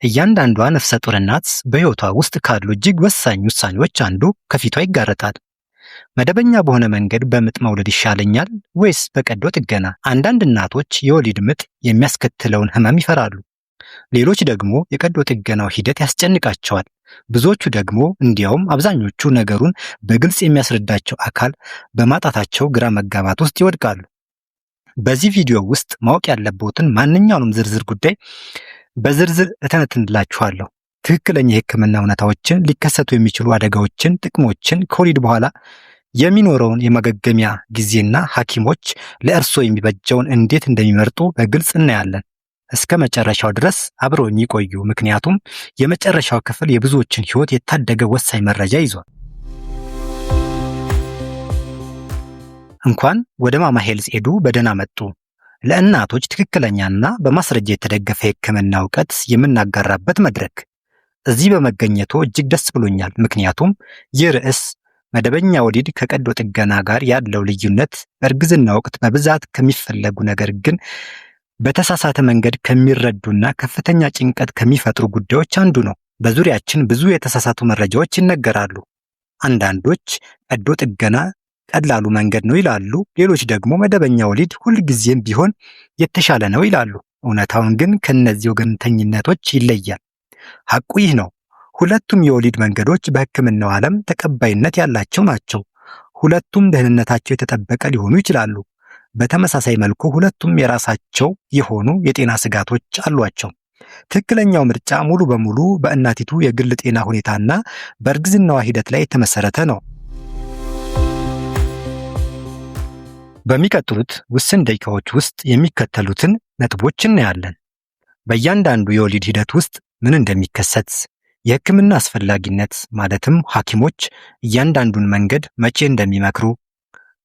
እያንዳንዷ ነፍሰ ጡር እናት በሕይወቷ ውስጥ ካሉ እጅግ ወሳኝ ውሳኔዎች አንዱ ከፊቷ ይጋረጣል። መደበኛ በሆነ መንገድ በምጥ መውለድ ይሻለኛል ወይስ በቀዶ ጥገና? አንዳንድ እናቶች የወሊድ ምጥ የሚያስከትለውን ህመም ይፈራሉ። ሌሎች ደግሞ የቀዶ ጥገናው ሂደት ያስጨንቃቸዋል። ብዙዎቹ ደግሞ እንዲያውም አብዛኞቹ ነገሩን በግልጽ የሚያስረዳቸው አካል በማጣታቸው ግራ መጋባት ውስጥ ይወድቃሉ። በዚህ ቪዲዮ ውስጥ ማወቅ ያለብዎትን ማንኛውንም ዝርዝር ጉዳይ በዝርዝር እተነትንላችኋለሁ። ትክክለኛ የህክምና እውነታዎችን፣ ሊከሰቱ የሚችሉ አደጋዎችን፣ ጥቅሞችን፣ ከወሊድ በኋላ የሚኖረውን የማገገሚያ ጊዜና ሐኪሞች ለእርስዎ የሚበጀውን እንዴት እንደሚመርጡ በግልጽ እናያለን። እስከ መጨረሻው ድረስ አብረውኝ ይቆዩ፣ ምክንያቱም የመጨረሻው ክፍል የብዙዎችን ህይወት የታደገ ወሳኝ መረጃ ይዟል። እንኳን ወደ ማማ ሄልዝ ኤዱ በደህና መጡ። ለእናቶች ትክክለኛና በማስረጃ የተደገፈ የህክምና እውቀት የምናጋራበት መድረክ። እዚህ በመገኘቶ እጅግ ደስ ብሎኛል፣ ምክንያቱም ይህ ርዕስ መደበኛ ወሊድ ከቀዶ ጥገና ጋር ያለው ልዩነት በእርግዝና ወቅት በብዛት ከሚፈለጉ ነገር ግን በተሳሳተ መንገድ ከሚረዱና ከፍተኛ ጭንቀት ከሚፈጥሩ ጉዳዮች አንዱ ነው። በዙሪያችን ብዙ የተሳሳቱ መረጃዎች ይነገራሉ። አንዳንዶች ቀዶ ጥገና ቀላሉ መንገድ ነው ይላሉ፣ ሌሎች ደግሞ መደበኛ ወሊድ ሁልጊዜም ቢሆን የተሻለ ነው ይላሉ። እውነታውን ግን ከነዚህ ወገንተኝነቶች ይለያል። ሐቁ ይህ ነው። ሁለቱም የወሊድ መንገዶች በህክምናው ዓለም ተቀባይነት ያላቸው ናቸው። ሁለቱም ደህንነታቸው የተጠበቀ ሊሆኑ ይችላሉ። በተመሳሳይ መልኩ ሁለቱም የራሳቸው የሆኑ የጤና ስጋቶች አሏቸው። ትክክለኛው ምርጫ ሙሉ በሙሉ በእናቲቱ የግል ጤና ሁኔታና በእርግዝናዋ ሂደት ላይ የተመሰረተ ነው። በሚቀጥሉት ውስን ደቂቃዎች ውስጥ የሚከተሉትን ነጥቦች እናያለን። በእያንዳንዱ የወሊድ ሂደት ውስጥ ምን እንደሚከሰት፣ የህክምና አስፈላጊነት ማለትም ሐኪሞች እያንዳንዱን መንገድ መቼ እንደሚመክሩ፣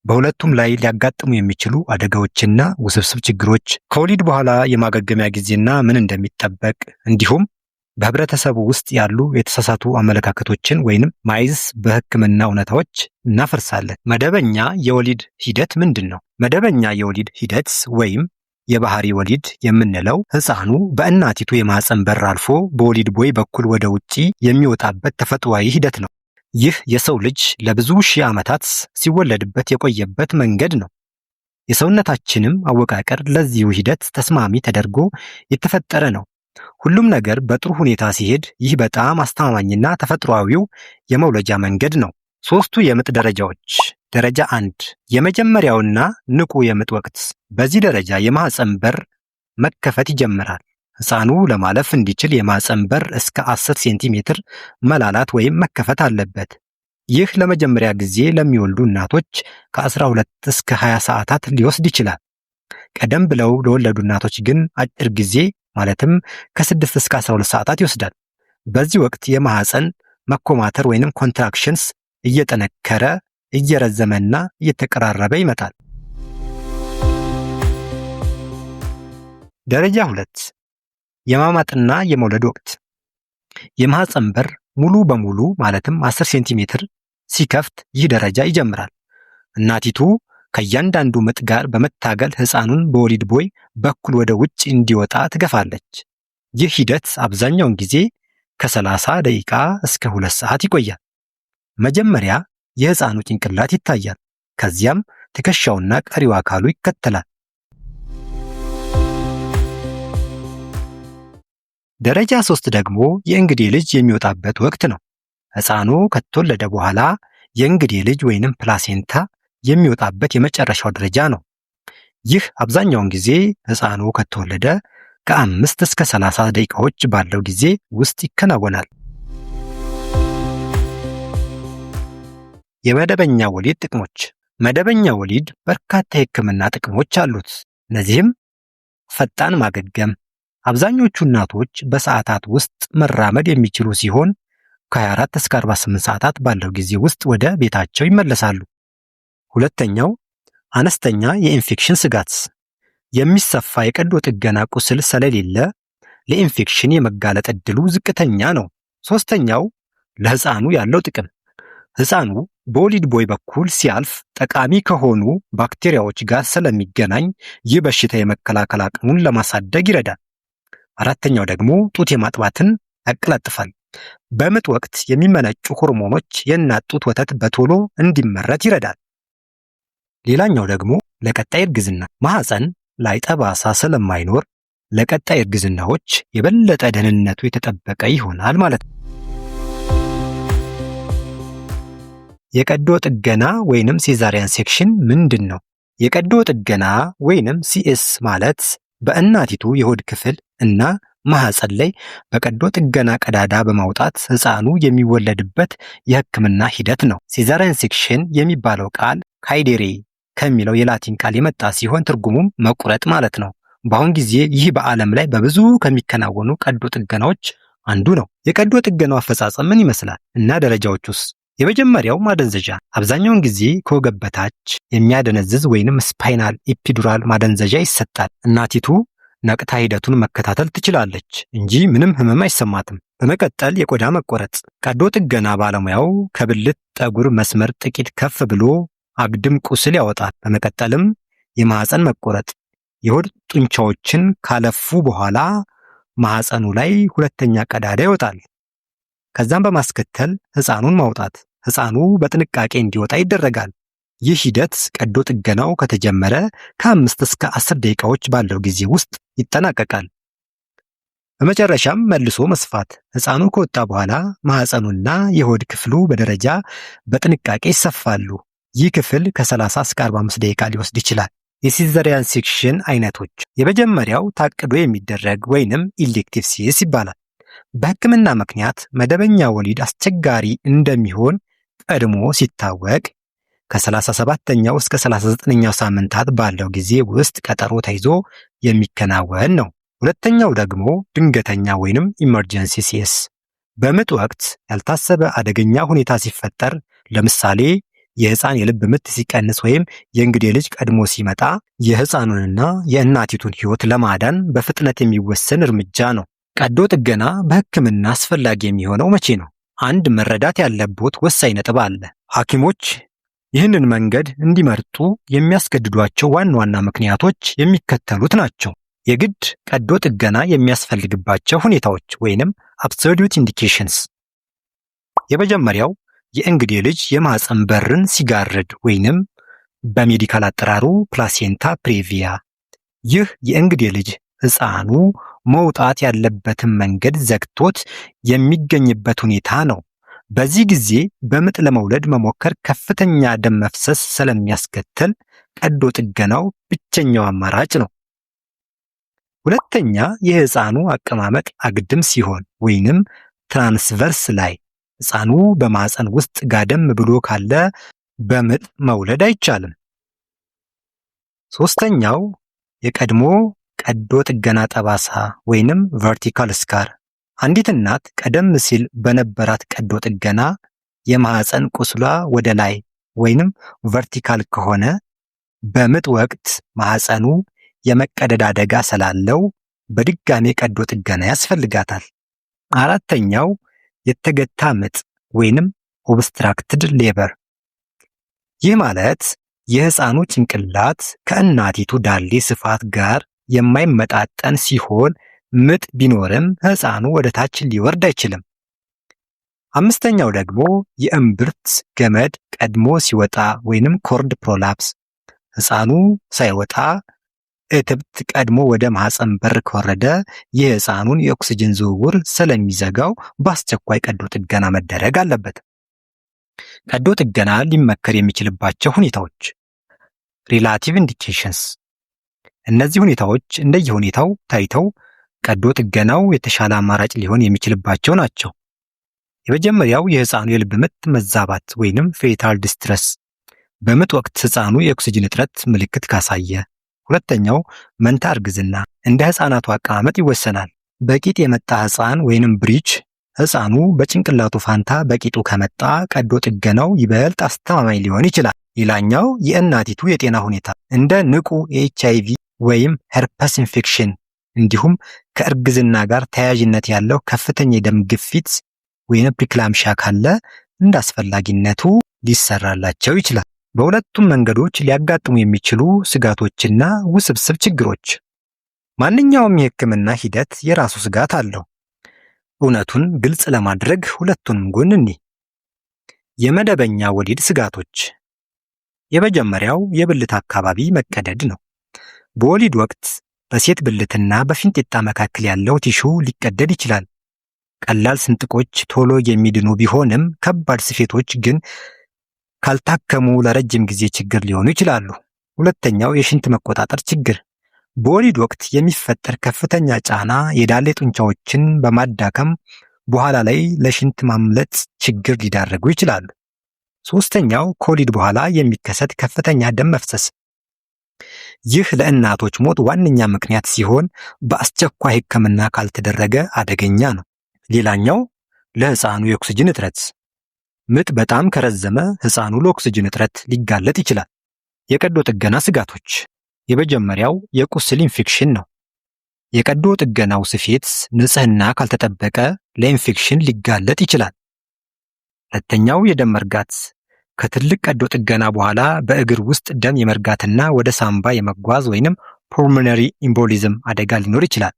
በሁለቱም ላይ ሊያጋጥሙ የሚችሉ አደጋዎችና ውስብስብ ችግሮች፣ ከወሊድ በኋላ የማገገሚያ ጊዜና ምን እንደሚጠበቅ፣ እንዲሁም በህብረተሰቡ ውስጥ ያሉ የተሳሳቱ አመለካከቶችን ወይንም ማይዝ በህክምና እውነታዎች እናፈርሳለን። መደበኛ የወሊድ ሂደት ምንድን ነው? መደበኛ የወሊድ ሂደት ወይም የባህሪ ወሊድ የምንለው ህፃኑ በእናቲቱ የማህፀን በር አልፎ በወሊድ ቦይ በኩል ወደ ውጪ የሚወጣበት ተፈጥሯዊ ሂደት ነው። ይህ የሰው ልጅ ለብዙ ሺህ ዓመታት ሲወለድበት የቆየበት መንገድ ነው። የሰውነታችንም አወቃቀር ለዚሁ ሂደት ተስማሚ ተደርጎ የተፈጠረ ነው። ሁሉም ነገር በጥሩ ሁኔታ ሲሄድ ይህ በጣም አስተማማኝና ተፈጥሯዊው የመውለጃ መንገድ ነው። ሶስቱ የምጥ ደረጃዎች። ደረጃ 1 የመጀመሪያውና ንቁ የምጥ ወቅት። በዚህ ደረጃ የማህፀን በር መከፈት ይጀምራል። ህፃኑ ለማለፍ እንዲችል የማህፀን በር እስከ 10 ሴንቲሜትር መላላት ወይም መከፈት አለበት። ይህ ለመጀመሪያ ጊዜ ለሚወልዱ እናቶች ከ12 እስከ 20 ሰዓታት ሊወስድ ይችላል። ቀደም ብለው ለወለዱ እናቶች ግን አጭር ጊዜ ማለትም ከ6 እስከ 12 ሰዓታት ይወስዳል። በዚህ ወቅት የማህፀን መኮማተር ወይንም ኮንትራክሽንስ እየጠነከረ እየረዘመና እየተቀራረበ ይመጣል። ደረጃ 2 የማማጥና የመውለድ ወቅት። የማህፀን በር ሙሉ በሙሉ ማለትም 10 ሴንቲሜትር ሲከፍት ይህ ደረጃ ይጀምራል። እናቲቱ ከእያንዳንዱ ምጥ ጋር በመታገል ህፃኑን በወሊድ ቦይ በኩል ወደ ውጭ እንዲወጣ ትገፋለች። ይህ ሂደት አብዛኛውን ጊዜ ከ30 ደቂቃ እስከ 2 ሰዓት ይቆያል። መጀመሪያ የህፃኑ ጭንቅላት ይታያል። ከዚያም ትከሻውና ቀሪው አካሉ ይከተላል። ደረጃ 3 ደግሞ የእንግዴ ልጅ የሚወጣበት ወቅት ነው። ህፃኑ ከተወለደ በኋላ የእንግዴ ልጅ ወይንም ፕላሴንታ የሚወጣበት የመጨረሻው ደረጃ ነው። ይህ አብዛኛውን ጊዜ ህፃኑ ከተወለደ ከ5 እስከ 30 ደቂቃዎች ባለው ጊዜ ውስጥ ይከናወናል። የመደበኛ ወሊድ ጥቅሞች። መደበኛ ወሊድ በርካታ የህክምና ጥቅሞች አሉት። እነዚህም ፈጣን ማገገም። አብዛኞቹ እናቶች በሰዓታት ውስጥ መራመድ የሚችሉ ሲሆን ከ24 እስከ 48 ሰዓታት ባለው ጊዜ ውስጥ ወደ ቤታቸው ይመለሳሉ። ሁለተኛው አነስተኛ የኢንፌክሽን ስጋት። የሚሰፋ የቀዶ ጥገና ቁስል ስለሌለ ለኢንፌክሽን የመጋለጥ ዕድሉ ዝቅተኛ ነው። ሶስተኛው ለህፃኑ ያለው ጥቅም። ህፃኑ በወሊድ ቦይ በኩል ሲያልፍ ጠቃሚ ከሆኑ ባክቴሪያዎች ጋር ስለሚገናኝ ይህ በሽታ የመከላከል አቅሙን ለማሳደግ ይረዳል። አራተኛው ደግሞ ጡት የማጥባትን ያቀላጥፋል። በምጥ ወቅት የሚመነጩ ሆርሞኖች የእናት ጡት ወተት በቶሎ እንዲመረት ይረዳል። ሌላኛው ደግሞ ለቀጣይ እርግዝና ማህፀን ላይ ጠባሳ ስለማይኖር ለቀጣይ እርግዝናዎች የበለጠ ደህንነቱ የተጠበቀ ይሆናል ማለት ነው። የቀዶ ጥገና ወይንም ሴዛሪያን ሴክሽን ምንድን ነው? የቀዶ ጥገና ወይንም ሲኤስ ማለት በእናቲቱ የሆድ ክፍል እና ማህፀን ላይ በቀዶ ጥገና ቀዳዳ በማውጣት ህፃኑ የሚወለድበት የህክምና ሂደት ነው። ሴዛሪያን ሴክሽን የሚባለው ቃል ካይዴሬ ከሚለው የላቲን ቃል የመጣ ሲሆን ትርጉሙም መቁረጥ ማለት ነው። በአሁን ጊዜ ይህ በዓለም ላይ በብዙ ከሚከናወኑ ቀዶ ጥገናዎች አንዱ ነው። የቀዶ ጥገናው አፈጻጸም ምን ይመስላል እና ደረጃዎቹስ? የመጀመሪያው ማደንዘዣ፣ አብዛኛውን ጊዜ ከወገብ በታች የሚያደነዝዝ ወይንም ስፓይናል ኢፒዱራል ማደንዘዣ ይሰጣል። እናቲቱ ነቅታ ሂደቱን መከታተል ትችላለች እንጂ ምንም ህመም አይሰማትም። በመቀጠል የቆዳ መቆረጥ፣ ቀዶ ጥገና ባለሙያው ከብልት ጠጉር መስመር ጥቂት ከፍ ብሎ አግድም ቁስል ያወጣል። በመቀጠልም የማህፀን መቆረጥ፣ የሆድ ጡንቻዎችን ካለፉ በኋላ ማህፀኑ ላይ ሁለተኛ ቀዳዳ ይወጣል። ከዛም በማስከተል ህፃኑን ማውጣት፣ ህፃኑ በጥንቃቄ እንዲወጣ ይደረጋል። ይህ ሂደት ቀዶ ጥገናው ከተጀመረ ከ5 እስከ 10 ደቂቃዎች ባለው ጊዜ ውስጥ ይጠናቀቃል። በመጨረሻም መልሶ መስፋት፣ ህፃኑ ከወጣ በኋላ ማህፀኑና የሆድ ክፍሉ በደረጃ በጥንቃቄ ይሰፋሉ። ይህ ክፍል ከ30 እስከ 45 ደቂቃ ሊወስድ ይችላል። የሲዘሪያን ሴክሽን አይነቶች፣ የመጀመሪያው ታቅዶ የሚደረግ ወይንም ኢሌክቲቭ ሲስ ይባላል። በህክምና ምክንያት መደበኛ ወሊድ አስቸጋሪ እንደሚሆን ቀድሞ ሲታወቅ ከ37ኛው እስከ 39ኛው ሳምንታት ባለው ጊዜ ውስጥ ቀጠሮ ተይዞ የሚከናወን ነው። ሁለተኛው ደግሞ ድንገተኛ ወይንም ኢመርጀንሲ ሲስ፣ በምጥ ወቅት ያልታሰበ አደገኛ ሁኔታ ሲፈጠር፣ ለምሳሌ የህፃን የልብ ምት ሲቀንስ ወይም የእንግዴ ልጅ ቀድሞ ሲመጣ የህፃኑንና የእናቲቱን ህይወት ለማዳን በፍጥነት የሚወሰን እርምጃ ነው። ቀዶ ጥገና በህክምና አስፈላጊ የሚሆነው መቼ ነው? አንድ መረዳት ያለቦት ወሳኝ ነጥብ አለ። ሐኪሞች ይህንን መንገድ እንዲመርጡ የሚያስገድዷቸው ዋና ዋና ምክንያቶች የሚከተሉት ናቸው። የግድ ቀዶ ጥገና የሚያስፈልግባቸው ሁኔታዎች ወይንም አብሶሉት ኢንዲኬሽንስ። የመጀመሪያው የእንግዴ ልጅ የማህፀን በርን ሲጋርድ ወይንም በሜዲካል አጠራሩ ፕላሴንታ ፕሬቪያ። ይህ የእንግዴ ልጅ ህፃኑ መውጣት ያለበትን መንገድ ዘግቶት የሚገኝበት ሁኔታ ነው። በዚህ ጊዜ በምጥ ለመውለድ መሞከር ከፍተኛ ደም መፍሰስ ስለሚያስከትል ቀዶ ጥገናው ብቸኛው አማራጭ ነው። ሁለተኛ የህፃኑ አቀማመጥ አግድም ሲሆን ወይንም ትራንስቨርስ ላይ፣ ህፃኑ በማህፀን ውስጥ ጋደም ብሎ ካለ በምጥ መውለድ አይቻልም። ሶስተኛው የቀድሞ ቀዶ ጥገና ጠባሳ ወይንም ቨርቲካል ስካር። አንዲት እናት ቀደም ሲል በነበራት ቀዶ ጥገና የማህፀን ቁስሏ ወደ ላይ ወይንም ቨርቲካል ከሆነ በምጥ ወቅት ማህፀኑ የመቀደድ አደጋ ስላለው በድጋሜ ቀዶ ጥገና ያስፈልጋታል። አራተኛው የተገታ ምጥ ወይንም ኦብስትራክትድ ሌበር። ይህ ማለት የህፃኑ ጭንቅላት ከእናቲቱ ዳሌ ስፋት ጋር የማይመጣጠን ሲሆን ምጥ ቢኖርም ህፃኑ ወደ ታች ሊወርድ አይችልም። አምስተኛው ደግሞ የእምብርት ገመድ ቀድሞ ሲወጣ ወይንም ኮርድ ፕሮላፕስ። ህፃኑ ሳይወጣ እትብት ቀድሞ ወደ ማህፀን በር ከወረደ የህፃኑን የኦክሲጅን ዝውውር ስለሚዘጋው በአስቸኳይ ቀዶ ጥገና መደረግ አለበት። ቀዶ ጥገና ሊመከር የሚችልባቸው ሁኔታዎች ሪላቲቭ ኢንዲኬሽንስ። እነዚህ ሁኔታዎች እንደየሁኔታው ታይተው ቀዶ ጥገናው የተሻለ አማራጭ ሊሆን የሚችልባቸው ናቸው። የመጀመሪያው የህፃኑ የልብ ምት መዛባት ወይንም ፌታል ዲስትረስ፣ በምጥ ወቅት ህፃኑ የኦክሲጅን እጥረት ምልክት ካሳየ። ሁለተኛው መንታ እርግዝና፣ እንደ ህፃናቱ አቀማመጥ ይወሰናል። በቂጥ የመጣ ህፃን ወይንም ብሪች፣ ህፃኑ በጭንቅላቱ ፋንታ በቂጡ ከመጣ ቀዶ ጥገናው ይበልጥ አስተማማኝ ሊሆን ይችላል። ሌላኛው የእናቲቱ የጤና ሁኔታ፣ እንደ ንቁ የኤችአይቪ ወይም ሄርፐስ ኢንፌክሽን እንዲሁም ከእርግዝና ጋር ተያያዥነት ያለው ከፍተኛ የደም ግፊት ወይም ፕሪክላምሻ ካለ እንደ አስፈላጊነቱ ሊሰራላቸው ይችላል። በሁለቱም መንገዶች ሊያጋጥሙ የሚችሉ ስጋቶችና ውስብስብ ችግሮች ማንኛውም የህክምና ሂደት የራሱ ስጋት አለው። እውነቱን ግልጽ ለማድረግ ሁለቱንም ጎን እንይ። የመደበኛ ወሊድ ስጋቶች። የመጀመሪያው የብልት አካባቢ መቀደድ ነው። በወሊድ ወቅት በሴት ብልትና በፊንጢጣ መካከል ያለው ቲሹ ሊቀደድ ይችላል። ቀላል ስንጥቆች ቶሎ የሚድኑ ቢሆንም ከባድ ስፌቶች ግን ካልታከሙ ለረጅም ጊዜ ችግር ሊሆኑ ይችላሉ። ሁለተኛው የሽንት መቆጣጠር ችግር። በወሊድ ወቅት የሚፈጠር ከፍተኛ ጫና የዳሌ ጡንቻዎችን በማዳከም በኋላ ላይ ለሽንት ማምለጥ ችግር ሊዳረጉ ይችላሉ። ሶስተኛው ከወሊድ በኋላ የሚከሰት ከፍተኛ ደም መፍሰስ። ይህ ለእናቶች ሞት ዋነኛ ምክንያት ሲሆን በአስቸኳይ ሕክምና ካልተደረገ አደገኛ ነው። ሌላኛው ለሕፃኑ የኦክስጅን እጥረት። ምጥ በጣም ከረዘመ ሕፃኑ ለኦክስጅን እጥረት ሊጋለጥ ይችላል። የቀዶ ጥገና ስጋቶች። የመጀመሪያው የቁስል ኢንፌክሽን ነው። የቀዶ ጥገናው ስፌት ንጽህና ካልተጠበቀ ለኢንፌክሽን ሊጋለጥ ይችላል። ሁለተኛው የደም መርጋት። ከትልቅ ቀዶ ጥገና በኋላ በእግር ውስጥ ደም የመርጋትና ወደ ሳምባ የመጓዝ ወይንም ፑልሞናሪ ኢምቦሊዝም አደጋ ሊኖር ይችላል።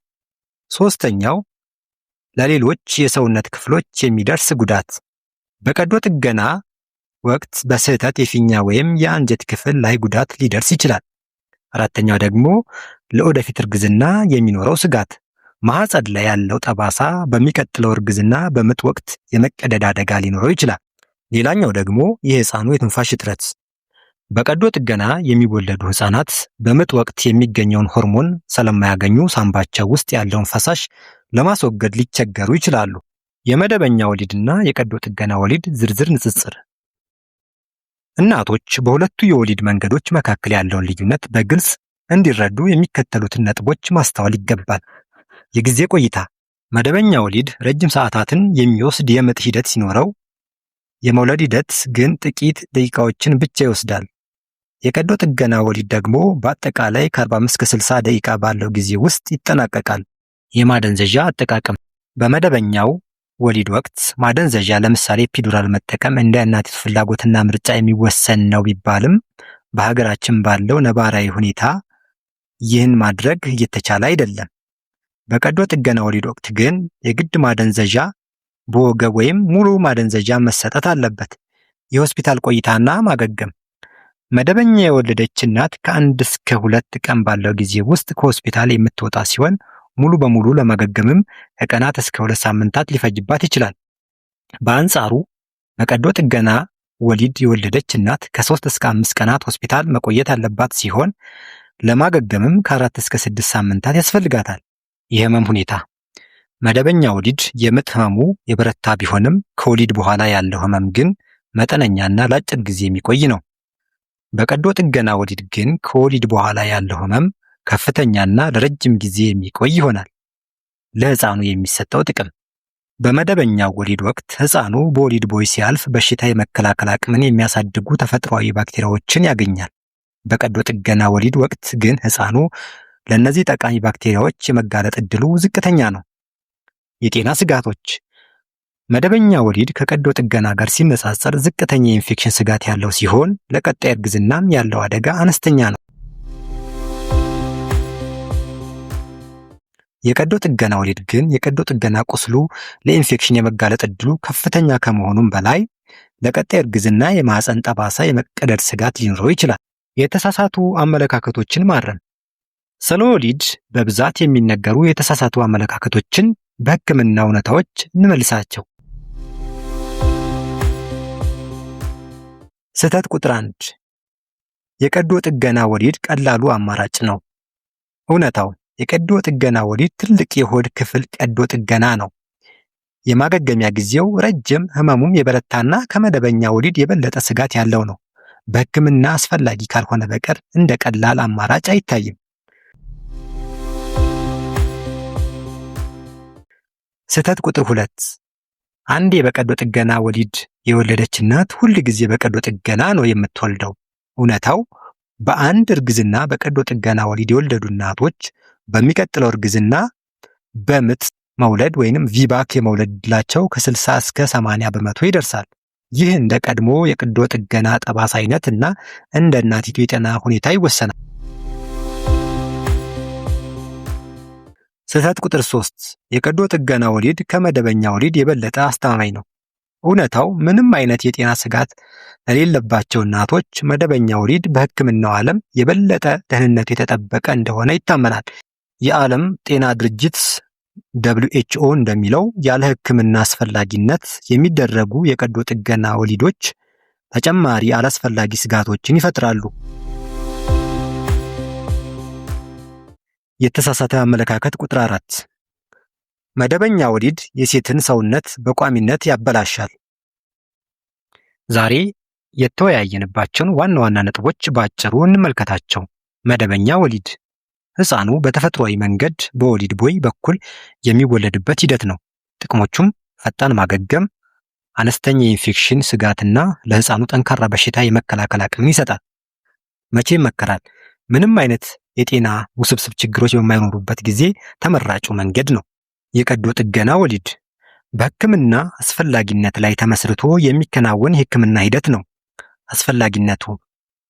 ሶስተኛው ለሌሎች የሰውነት ክፍሎች የሚደርስ ጉዳት። በቀዶ ጥገና ወቅት በስህተት የፊኛ ወይም የአንጀት ክፍል ላይ ጉዳት ሊደርስ ይችላል። አራተኛው ደግሞ ለወደፊት እርግዝና የሚኖረው ስጋት። ማህፀን ላይ ያለው ጠባሳ በሚቀጥለው እርግዝና በምጥ ወቅት የመቀደድ አደጋ ሊኖረው ይችላል። ሌላኛው ደግሞ የሕፃኑ የትንፋሽ እጥረት። በቀዶ ጥገና የሚወለዱ ሕፃናት በምጥ ወቅት የሚገኘውን ሆርሞን ስለማያገኙ ሳምባቸው ውስጥ ያለውን ፈሳሽ ለማስወገድ ሊቸገሩ ይችላሉ። የመደበኛ ወሊድና የቀዶ ጥገና ወሊድ ዝርዝር ንጽጽር። እናቶች በሁለቱ የወሊድ መንገዶች መካከል ያለውን ልዩነት በግልጽ እንዲረዱ የሚከተሉትን ነጥቦች ማስተዋል ይገባል። የጊዜ ቆይታ። መደበኛ ወሊድ ረጅም ሰዓታትን የሚወስድ የምጥ ሂደት ሲኖረው፣ የመውለድ ሂደት ግን ጥቂት ደቂቃዎችን ብቻ ይወስዳል። የቀዶ ጥገና ወሊድ ደግሞ በአጠቃላይ ከ45 እስከ 60 ደቂቃ ባለው ጊዜ ውስጥ ይጠናቀቃል። የማደንዘዣ አጠቃቀም። በመደበኛው ወሊድ ወቅት ማደንዘዣ ለምሳሌ ኤፒዱራል መጠቀም እንደ እናቲቱ ፍላጎትና ምርጫ የሚወሰን ነው ቢባልም በሀገራችን ባለው ነባራዊ ሁኔታ ይህን ማድረግ እየተቻለ አይደለም። በቀዶ ጥገና ወሊድ ወቅት ግን የግድ ማደንዘዣ በወገብ ወይም ሙሉ ማደንዘዣ መሰጠት አለበት። የሆስፒታል ቆይታና ማገገም። መደበኛ የወለደች እናት ከ1 እስከ 2 ቀን ባለው ጊዜ ውስጥ ከሆስፒታል የምትወጣ ሲሆን ሙሉ በሙሉ ለማገገምም ከቀናት እስከ 2 ሳምንታት ሊፈጅባት ይችላል። በአንጻሩ በቀዶ ጥገና ወሊድ የወለደች እናት ከ3 እስከ 5 ቀናት ሆስፒታል መቆየት አለባት ሲሆን ለማገገምም ከ4 እስከ 6 ሳምንታት ያስፈልጋታል። የህመም ሁኔታ። መደበኛ ወሊድ የምጥ ህመሙ የበረታ ቢሆንም ከወሊድ በኋላ ያለው ህመም ግን መጠነኛና ለአጭር ጊዜ የሚቆይ ነው። በቀዶ ጥገና ወሊድ ግን ከወሊድ በኋላ ያለው ህመም ከፍተኛና ለረጅም ጊዜ የሚቆይ ይሆናል። ለህፃኑ የሚሰጠው ጥቅም። በመደበኛ ወሊድ ወቅት ህፃኑ በወሊድ ቦይ ሲያልፍ በሽታ የመከላከል አቅምን የሚያሳድጉ ተፈጥሯዊ ባክቴሪያዎችን ያገኛል። በቀዶ ጥገና ወሊድ ወቅት ግን ህፃኑ ለእነዚህ ጠቃሚ ባክቴሪያዎች የመጋለጥ ዕድሉ ዝቅተኛ ነው። የጤና ስጋቶች። መደበኛ ወሊድ ከቀዶ ጥገና ጋር ሲነጻጸር ዝቅተኛ የኢንፌክሽን ስጋት ያለው ሲሆን ለቀጣይ እርግዝናም ያለው አደጋ አነስተኛ ነው። የቀዶ ጥገና ወሊድ ግን የቀዶ ጥገና ቁስሉ ለኢንፌክሽን የመጋለጥ ዕድሉ ከፍተኛ ከመሆኑም በላይ ለቀጣይ እርግዝና የማህፀን ጠባሳ የመቀደድ ስጋት ሊኖረው ይችላል። የተሳሳቱ አመለካከቶችን ማረም። ስለ ወሊድ በብዛት የሚነገሩ የተሳሳቱ አመለካከቶችን በሕክምና እውነታዎች እንመልሳቸው። ስህተት ቁጥር 1 የቀዶ ጥገና ወሊድ ቀላሉ አማራጭ ነው። እውነታው የቀዶ ጥገና ወሊድ ትልቅ የሆድ ክፍል ቀዶ ጥገና ነው። የማገገሚያ ጊዜው ረጅም፣ ህመሙም የበረታና ከመደበኛ ወሊድ የበለጠ ስጋት ያለው ነው። በሕክምና አስፈላጊ ካልሆነ በቀር እንደ ቀላል አማራጭ አይታይም። ስህተት ቁጥር 2 አንዴ በቀዶ ጥገና ወሊድ የወለደች እናት ሁል ጊዜ በቀዶ ጥገና ነው የምትወልደው። እውነታው በአንድ እርግዝና በቀዶ ጥገና ወሊድ የወለዱ እናቶች በሚቀጥለው እርግዝና በምጥ መውለድ ወይንም ቪባክ የመውለድ ዕድላቸው ከ60 እስከ 80 በመቶ ይደርሳል። ይህ እንደ ቀድሞ የቀዶ ጥገና ጠባሳ አይነት እና እንደ እናቲቱ የጤና ሁኔታ ይወሰናል። ስህተት ቁጥር 3 የቀዶ ጥገና ወሊድ ከመደበኛ ወሊድ የበለጠ አስተማማኝ ነው። እውነታው ምንም አይነት የጤና ስጋት ለሌለባቸው እናቶች መደበኛ ወሊድ በሕክምናው ዓለም የበለጠ ደህንነቱ የተጠበቀ እንደሆነ ይታመናል። የዓለም ጤና ድርጅት WHO እንደሚለው ያለ ሕክምና አስፈላጊነት የሚደረጉ የቀዶ ጥገና ወሊዶች ተጨማሪ አላስፈላጊ ስጋቶችን ይፈጥራሉ። የተሳሳተ አመለካከት ቁጥር 4 መደበኛ ወሊድ የሴትን ሰውነት በቋሚነት ያበላሻል። ዛሬ የተወያየንባቸውን ዋና ዋና ነጥቦች በአጭሩ እንመልከታቸው። መደበኛ ወሊድ ሕፃኑ በተፈጥሯዊ መንገድ በወሊድ ቦይ በኩል የሚወለድበት ሂደት ነው። ጥቅሞቹም ፈጣን ማገገም፣ አነስተኛ የኢንፌክሽን ስጋትና ለሕፃኑ ጠንካራ በሽታ የመከላከል አቅምን ይሰጣል። መቼ ይመከራል? ምንም አይነት የጤና ውስብስብ ችግሮች በማይኖሩበት ጊዜ ተመራጩ መንገድ ነው። የቀዶ ጥገና ወሊድ በሕክምና አስፈላጊነት ላይ ተመስርቶ የሚከናወን የሕክምና ሂደት ነው። አስፈላጊነቱ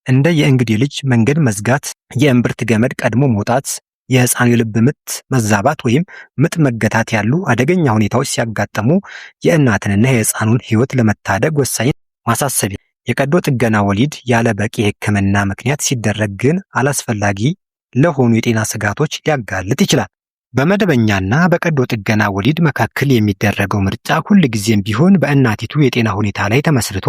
እንደ የእንግዴ ልጅ መንገድ መዝጋት፣ የእምብርት ገመድ ቀድሞ መውጣት፣ የሕፃኑ የልብ ምት መዛባት ወይም ምጥ መገታት ያሉ አደገኛ ሁኔታዎች ሲያጋጥሙ የእናትንና የሕፃኑን ሕይወት ለመታደግ ወሳኝ ማሳሰቢያ። የቀዶ ጥገና ወሊድ ያለ በቂ የሕክምና ምክንያት ሲደረግ ግን አላስፈላጊ ለሆኑ የጤና ስጋቶች ሊያጋልጥ ይችላል። በመደበኛና በቀዶ ጥገና ወሊድ መካከል የሚደረገው ምርጫ ሁልጊዜም ቢሆን በእናቲቱ የጤና ሁኔታ ላይ ተመስርቶ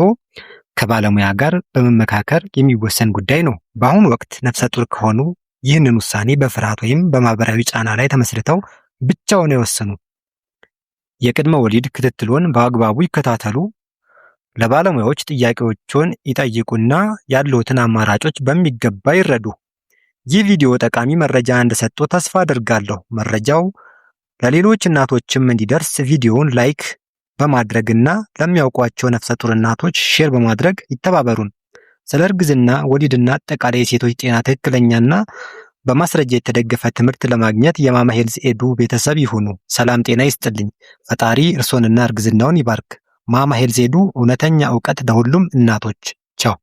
ከባለሙያ ጋር በመመካከር የሚወሰን ጉዳይ ነው። በአሁኑ ወቅት ነፍሰ ጡር ከሆኑ ይህንን ውሳኔ በፍርሃት ወይም በማህበራዊ ጫና ላይ ተመስርተው ብቻውን አይወስኑ። የቅድመ ወሊድ ክትትሎን በአግባቡ ይከታተሉ። ለባለሙያዎች ጥያቄዎችን ይጠይቁና ያሉትን አማራጮች በሚገባ ይረዱ። ይህ ቪዲዮ ጠቃሚ መረጃ እንደሰጡ ተስፋ አድርጋለሁ። መረጃው ለሌሎች እናቶችም እንዲደርስ ቪዲዮውን ላይክ በማድረግና ለሚያውቋቸው ነፍሰ ጡር እናቶች ሼር በማድረግ ይተባበሩን። ስለ እርግዝና፣ ወሊድና አጠቃላይ የሴቶች ጤና ትክክለኛና በማስረጃ የተደገፈ ትምህርት ለማግኘት የማማ ሄልዝ ኤዱ ቤተሰብ ይሁኑ። ሰላም ጤና ይስጥልኝ። ፈጣሪ እርሶንና እርግዝናውን ይባርክ። ማማ ሄልዝ ኤዱ፣ እውነተኛ እውቀት ለሁሉም እናቶች። ቻው።